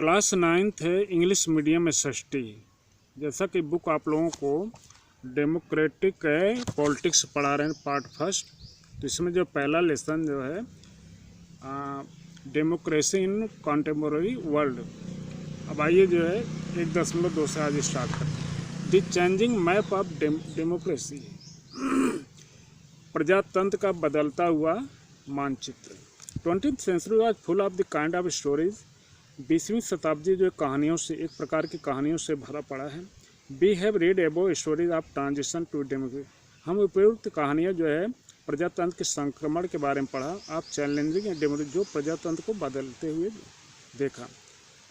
Class 9th है English medium SST. जैसा कि बुक आप लोगों को डेमोक्रेटिक पॉलिटिक्स पढ़ा रहे हैं पार्ट फर्स्ट। तो इसमें जो पहला लेसन जो है डेमोक्रेसी इन कॉन्टेम्पोरेरी वर्ल्ड। अब आइए जो है 1.2 से आज स्टार्ट करते हैं। The changing map of democracy, प्रजातंत्र का बदलता हुआ मानचित्र। 20th century was full of the kind of stories. 20वीं शताब्दी जो कहानियों से एक प्रकार की कहानियों से भरा पड़ा है। We have read about stories of transition to democracy. हम उपयुक्त कहानियाँ जो है प्रजातंत्र के संक्रमण के बारे में पढ़ा। आप चैलेंजिंग डेमोक्रेसी जो प्रजातंत्र को बदलते हुए देखा।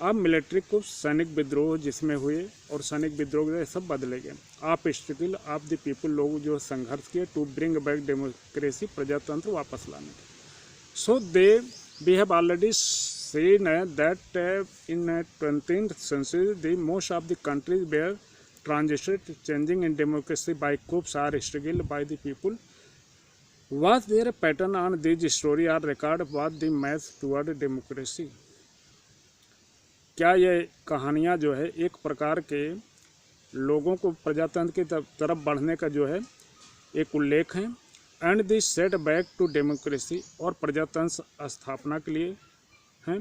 आप मिलिट्री को सैनिक विद्रोह जिसमें हुए और सैनिक विद्रोह जो सब बदले गए। आप स्ट्रगल ऑफ द पीपल, लोग जो संघर्ष किए टू ब्रिंग बैक डेमोक्रेसी, प्रजातंत्र वापस लाने के। So we have already seen that in 20th century the most of the countries were transited changing in democracy by coups or struggle by the people. Was there a pattern on these story or record was the march toward democracy? क्या ये कहानियाँ जो है एक प्रकार के लोगों को प्रजातंत्र की तरफ बढ़ने का जो है एक उल्लेख है। And the set back to democracy, और प्रजातंत्र स्थापना के लिए हैं।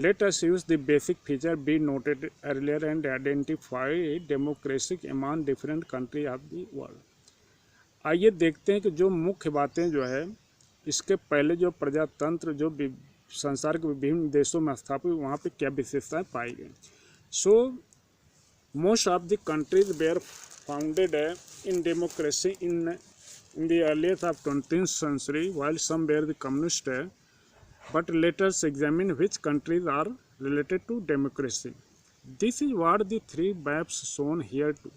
Let us use the basic feature be noted earlier and identify democracy among different countries of the world. आइए देखते हैं कि जो मुख्य बातें जो है इसके पहले जो प्रजातंत्र जो संसार के विभिन्न देशों में स्थापित वहाँ पे क्या विशेषताएं पाई गई। So most of the countries were founded in democracy in the earliest of 20th century while some were the communist. But let us examine which countries are related to democracy. This is what the three maps shown here too.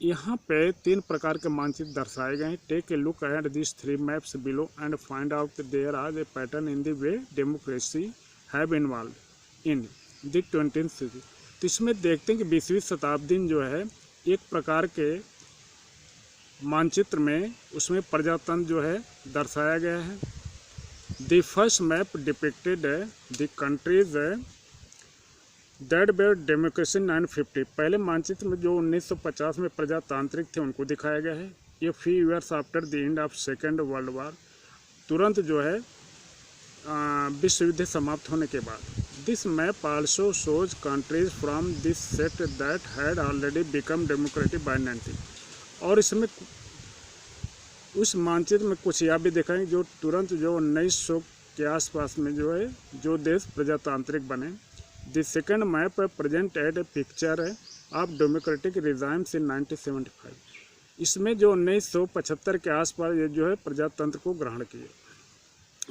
यहाँ पे 3 प्रकार के मानचित्र दर्शाए गए हैं। Take a look at this 3 maps below and find out there are a pattern in the way democracy have involved in the 20th century. तो इसमें देखते हैं कि 20वीं शताब्दी में जो है एक प्रकार के मानचित्र में उसमें प्रजातंत्र जो है दर्शाया गया है। The first map depicted the countries that were democracy in 1950. पहले मानचित्र में जो 1950 में प्रजातांत्रिक थे उनको दिखाया गया है। ये few years after the end of Second World War, तुरंत जो है विश्व युद्ध समाप्त होने के बाद। This map also shows countries from this set that had already become democratic by 19. और इसमें उस मानचित्र में कुछ यह भी दिखाएंगे जो तुरंत जो 1900 के आसपास में जो है जो देश प्रजातांत्रिक बने। The second map presented a picture of democratic regimes in 1975। इसमें जो 1975 के आसपास ये जो है प्रजातंत्र को ग्रहण किए।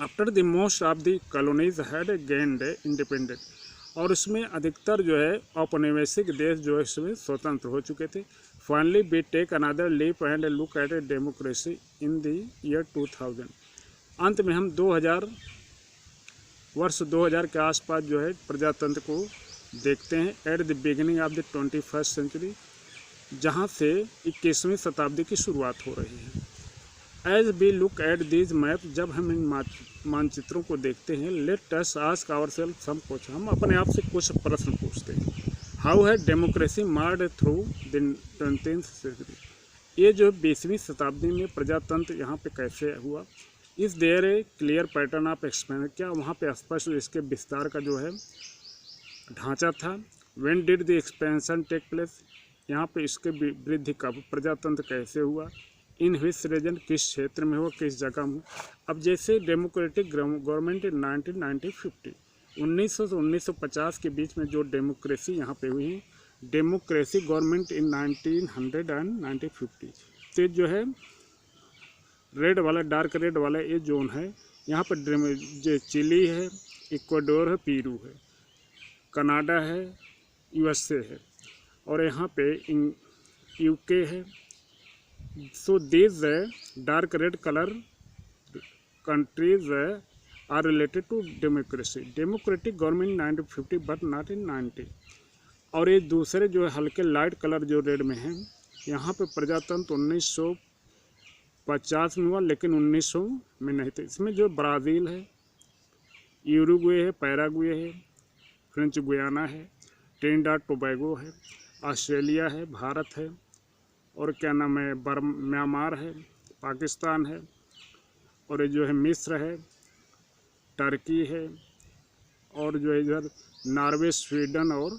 After the most of the colonies had gained independent, और उसमें अधिकतर जो है औपनिवेशिक देश जो है इसमें स्वतंत्र हो चुके थे। Finally we take another leap and look at a democracy in the year 2000। अंत में हम वर्ष 2000 के आसपास जो है प्रजातंत्र को देखते हैं। At the beginning of the 21st century, जहाँ से 21वीं शताब्दी की शुरुआत हो रही है। As we look at this map, जब हम इन मानचित्रों को देखते हैं, let us ask ourselves some question, हम अपने आप से कुछ प्रश्न पूछते हैं। हाउ है democracy marched through the 20th century. ये जो 20वीं शताब्दी में प्रजातंत्र यहाँ पे कैसे हुआ। Is there a clear pattern of expansion, क्या वहाँ पे स्पष्ट इसके विस्तार का जो है ढांचा था। When did the expansion take place, यहाँ पे इसके वृद्धि कब, प्रजातंत्र कैसे हुआ। इन विच रीजन, किस क्षेत्र में हो, किस जगह में। अब जैसे डेमोक्रेटिक गवर्नमेंट इन 1950 1900 से 1950 के बीच में जो डेमोक्रेसी यहाँ पे हुई है, डेमोक्रेसी गवर्नमेंट इन 1900 एंड 1950। तो जो है रेड वाला, डार्क रेड वाला ये जोन है। यहाँ पर जो चिली है, इक्वाडोर है, पेरू है, कनाडा है, यूएसए है, और यहाँ पे यूके है। So this dark red colour countries are related to democracy. Democratic government in 1950 but not in 90. और ये दूसरे जो है हल्के लाइट कलर जो रेड में है, यहाँ पे प्रजातंत्र 1950 में हुआ, लेकिन 1900 में नहीं थे। इसमें जो ब्राज़ील है, यूरुग्वे है, पैराग्वे है, फ्रेंच गुयाना है, ट्रिनिडाद टोबैगो है, ऑस्ट्रेलिया है, भारत है, और क्या नाम है, म्यांमार है, पाकिस्तान है, और ये जो है मिस्र है, टर्की है, और जो है इधर नॉर्वे, स्वीडन और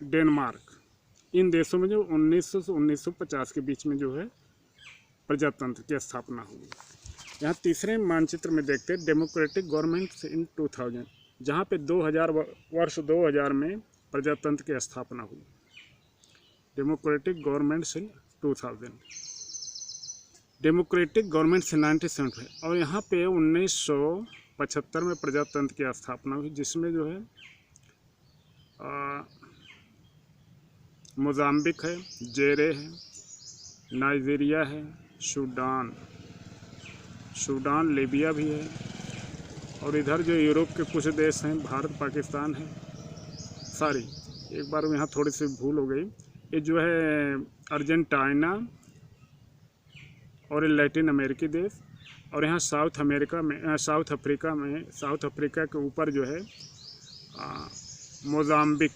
डेनमार्क। इन देशों में जो 1900 से 1950 के बीच में जो है प्रजातंत्र की स्थापना हुई। यहाँ तीसरे मानचित्र में देखते हैं डेमोक्रेटिक गवर्नमेंट इन 2000, जहाँ पे 2000 वर्ष 2000 में प्रजातंत्र की स्थापना हुई। Democratic government in 2000, democratic government in 1975, और यहाँ पे 1975 में प्रजातंत्र की स्थापना हुई, जिसमें जो है मोजाम्बिक है, जेरे है, नाइजीरिया है, सूडान, लीबिया भी है, और इधर जो यूरोप के कुछ देश हैं, भारत, पाकिस्तान है। सॉरी, एक बार यहाँ थोड़ी सी भूल हो गई, ये जो है अर्जेंटीना और लैटिन अमेरिकी देश, और यहाँ साउथ अफ्रीका के ऊपर जो है मोजाम्बिक,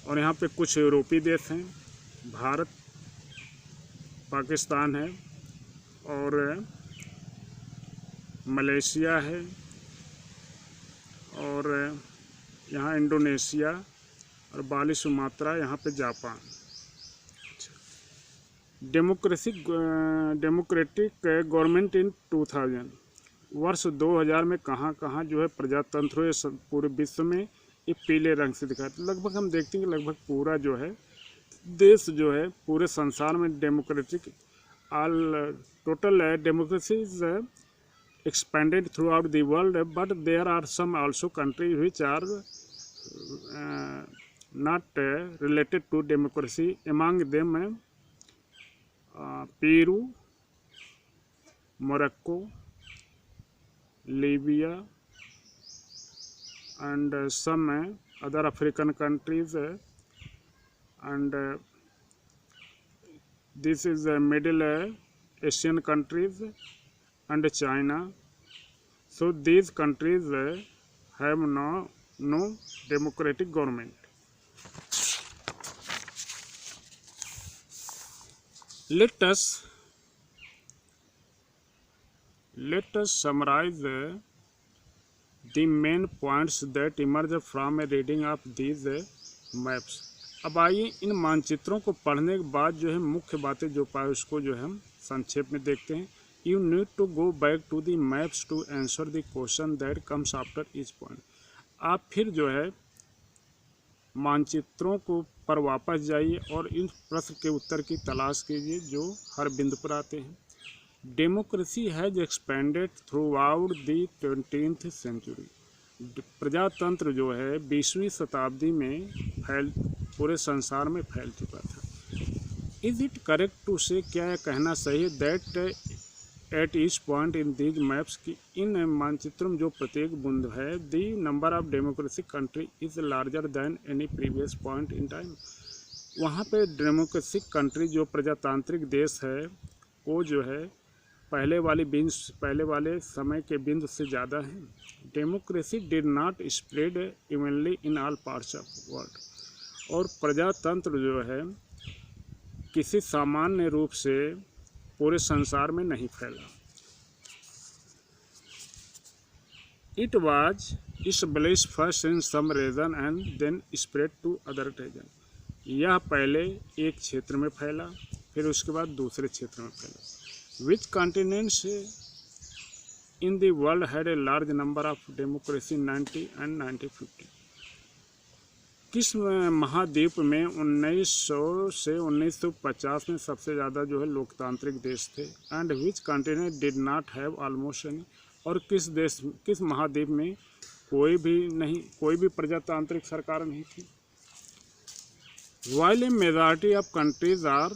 और यहाँ पे कुछ यूरोपीय देश हैं, भारत, पाकिस्तान है, और मलेशिया है, और यहाँ इंडोनेशिया और बाली, सुमात्रा, यहाँ पे जापान। डेमोक्रेटिक गवर्नमेंट इन 2000, वर्ष 2000 में कहाँ जो है प्रजातंत्र हुए पूरे विश्व में, ये पीले रंग से दिखाते। लगभग हम देखते हैं कि लगभग पूरा जो है देश जो है पूरे संसार में democratic total democracies expanded throughout the world, but there are some also countries which are not related to democracy. Among them Peru, Morocco, Libya, and some other African countries, and this is Middle Asian countries and China. So these countries have no democratic government. Let us summarize the main points that emerge from a reading of these maps. अब आइए इन मानचित्रों को पढ़ने के बाद जो है मुख्य बातें जो पाए उसको जो है हम संक्षेप में देखते हैं. You need to go back to the maps to answer the question that comes after each point. आप फिर जो है मानचित्रों को पर वापस जाइए और इन प्रश्न के उत्तर की तलाश कीजिए जो हर बिंदु पर आते हैं. Democracy has expanded through out the 20th century. प्रजातंत्र जो है 20वीं शताब्दी में पूरे संसार में फैल चुका था. इज इट करेक्ट टू से, क्या यह कहना सही है that at each point in these maps की इन मानचित्रों में जो प्रत्येक बूंद है the number of democratic country is larger than any previous point in time. वहाँ पे डेमोक्रेटिक कंट्री जो प्रजातांत्रिक देश है वो जो है पहले वाले समय के बिंदु से ज़्यादा है. Democracy did not spread evenly in all parts of world. और प्रजातंत्र जो है किसी सामान्य रूप से पूरे संसार में नहीं फैला. It was established first in some region and then spread to other region. यह पहले एक क्षेत्र में फैला फिर उसके बाद दूसरे क्षेत्र में फैला. Which continents in the world had a large number of democracy 90 and 1950. किस महाद्वीप में 1900 से 1950 में सबसे ज़्यादा जो है लोकतांत्रिक देश थे. And which continent did not have almost any. और किस महाद्वीप में कोई भी प्रजातांत्रिक सरकार नहीं थी. While a majority of countries are.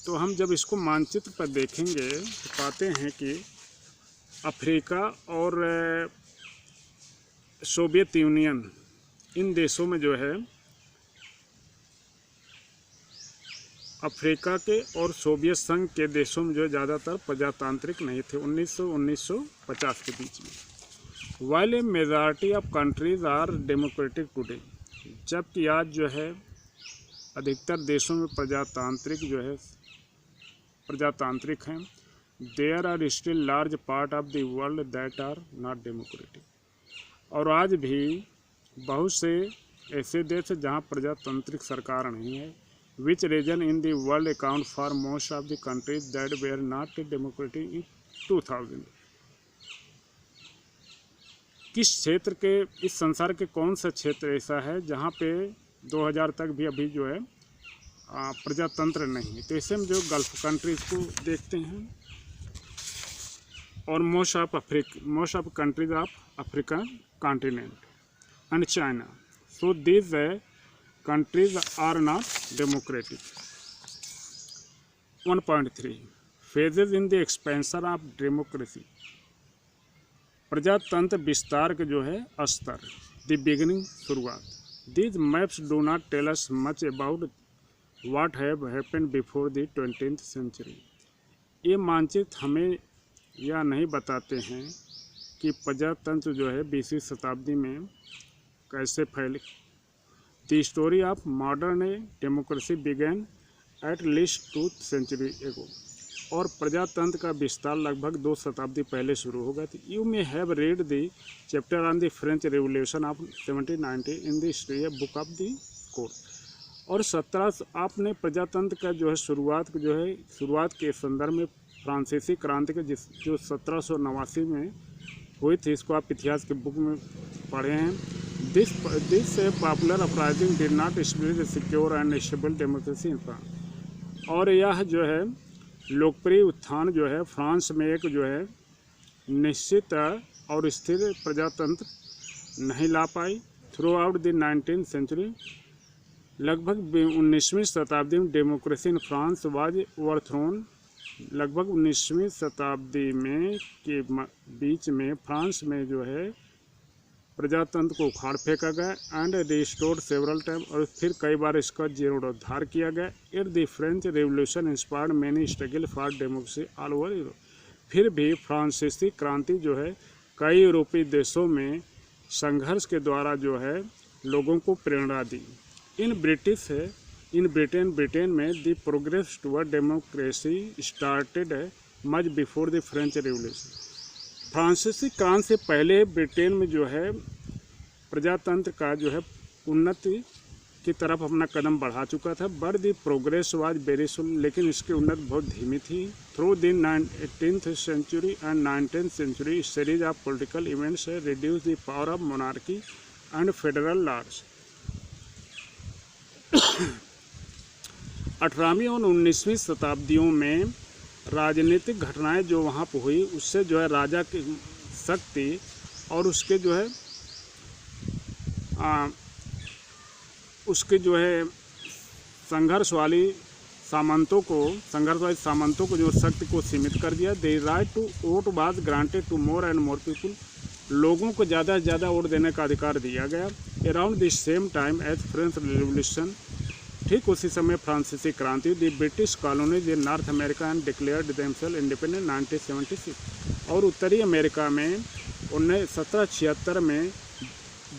तो हम जब इसको मानचित्र पर देखेंगे तो पाते हैं कि अफ्रीका और सोवियत यूनियन इन देशों में जो है अफ्रीका के और सोवियत संघ के देशों में जो ज़्यादातर प्रजातांत्रिक नहीं थे 1950 के बीच में. While a majority of countries are democratic today, जबकि आज जो है अधिकतर देशों में प्रजातांत्रिक हैं, there are still large part of the world that are not democratic, और आज भी बहुत से ऐसे देश हैं जहाँ प्रजातांत्रिक सरकार नहीं है। Which region in the world account for most of the countries that were not democratic in 2000, किस क्षेत्र के, इस संसार के कौन सा क्षेत्र ऐसा है जहाँ पे 2000 तक भी अभी जो है प्रजातंत्र नहीं है। तो ऐसे में जो गल्फ कंट्रीज को देखते हैं, और most of countries of Africa continent and China, so these countries are not democratic. 1.3 Phases in the expansion of democracy. प्रजातंत्र विस्तार के जो है स्तर, द बिगिनिंग शुरुआत. These maps do not tell us much about what have happened before the 20th century. ये मानचित्र हमें यह नहीं बताते हैं कि प्रजातंत्र जो है 20वीं शताब्दी में कैसे फैले. The story of modern democracy began at least 2 centuries ago. और प्रजातंत्र का विस्तार लगभग 2 शताब्दी पहले शुरू हो गया था. You may have read the chapter on the French Revolution of 1790 in the history book of the court. और 17 आपने प्रजातंत्र का जो है शुरुआत के संदर्भ में फ्रांसीसी क्रांति के जो 1789 में हुई थी, इसको आप इतिहास के बुक में पढ़े हैं. This popular uprising did not establish a secure and stable democracy in France. और यह जो है लोकप्रिय उत्थान जो है फ्रांस में एक जो है निश्चित और स्थिर प्रजातंत्र नहीं ला पाई. Through out the 19th century, लगभग 19वीं शताब्दी में democracy in France was overthrown. लगभग 19वीं शताब्दी में के बीच में फ्रांस में जो है प्रजातंत्र को उखाड़ फेंका गया एंड रिस्टोर्ड सेवरल टाइम, और फिर कई बार इसका जीर्णोद्धार किया गया. It the French revolution inspired many struggle for democracy all over Europe. फिर भी फ्रांसीसी क्रांति जो है कई यूरोपीय देशों में संघर्ष के द्वारा जो है लोगों को प्रेरणा दी. इन ब्रिटेन में the progress toward democracy started much before the French revolution. फ्रांसीसी क्रांति से पहले ब्रिटेन में जो है प्रजातंत्र का जो है उन्नति की तरफ अपना कदम बढ़ा चुका था. But the progress was very slow, लेकिन इसकी उन्नति बहुत धीमी थी. Through the 18th century and 19th century, series of political events reduce the power of monarchy and federal lords. 18वीं और 19वीं शताब्दियों में राजनीतिक घटनाएं जो वहाँ पर हुई, उससे जो है राजा की शक्ति और उसके जो है उसके जो है संघर्षवादी सामंतों को जो शक्ति को सीमित कर दिया. The right to vote was granted to more and more people. लोगों को ज़्यादा से ज़्यादा वोट देने का अधिकार दिया गया. Around the same time as French revolution, ठीक उसी समय फ्रांसीसी क्रांति, the British colonies in North America and declared themselves independent 1976. और उत्तरी अमेरिका में 1776 में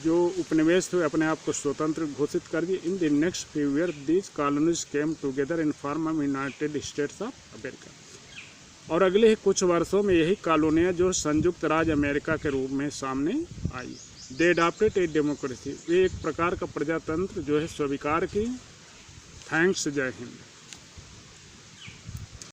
जो उपनिवेश हुए अपने आप को स्वतंत्र घोषित कर दिए. In the next few year these colonies came together in form of United states of America. और अगले ही कुछ वर्षों में यही कॉलोनियाँ जो संयुक्त राज्य अमेरिका के रूप में सामने आई. दे अडॉप्टेड ए डेमोक्रेसी. वे एक प्रकार का प्रजातंत्र जो है स्वीकार की. थैंक्स. जय हिंद.